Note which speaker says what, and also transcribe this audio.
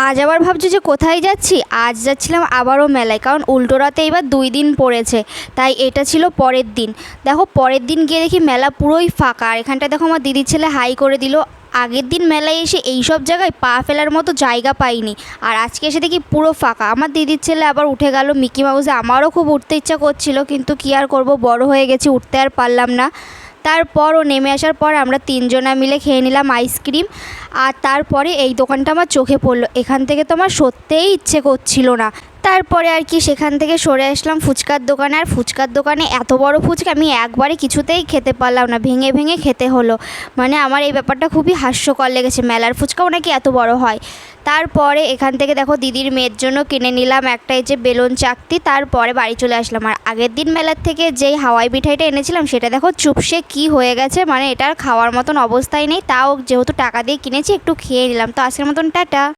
Speaker 1: আজ আবার ভাবছি যে কোথায় যাচ্ছি। আজ যাচ্ছিলাম আবারও মেলায়, কারণ উল্টোরাতে এবার 2 দিন পড়েছে, তাই এটা ছিল পরের দিন। দেখো পরের দিন গিয়ে দেখি মেলা পুরোই ফাঁকা। আর এখানটা দেখো আমার দিদির ছেলে হাই করে দিল। আগের দিন মেলায় এসে এই সব জায়গায় পা ফেলার মতো জায়গা পাইনি, আর আজকে এসে দেখি পুরো ফাঁকা। আমার দিদির ছেলে আবার উঠে গেল মিকি মাউসে। আমারও খুব উঠতে ইচ্ছা করছিল, কিন্তু কী আর করব, বড় হয়ে গেছি, উঠতে আর পারলাম না। তারপর ও নেমে আসার পর আমরা তিনজনা মিলে খেয়ে নিলাম আইসক্রিম। আর তারপরে এই দোকানটা আমার চোখে পড়লো, এখান থেকে তো আমার সত্যিই ইচ্ছে করছিল না। তারপরে আর কি সেখান থেকে সরে আসলাম ফুচকার দোকানে। আর ফুচকার দোকানে এত বড় ফুচকা আমি একবারে কিছুতেই খেতে পারলাম না, ভেঙে ভেঙে খেতে হলো। মানে আমার এই ব্যাপারটা খুবই হাস্যকর লেগেছে, মেলার ফুচকাও নাকি এত বড় হয়। তারপরে এখান থেকে দেখো দিদির মেয়ের জন্য কিনে নিলাম একটা এই যে বেলুন চাকতি। তারপরে বাড়ি চলে আসলাম। আর আগের দিন মেলার থেকে যেই হাওয়াই মিঠাইটা এনেছিলাম সেটা দেখো চুপসে কি হয়ে গেছে, মানে এটার খাওয়ার মতন অবস্থায় নেই। তাও যেহেতু টাকা দিয়ে কিনেছি একটু খেয়ে নিলাম। তো আজকের মতন টাটা।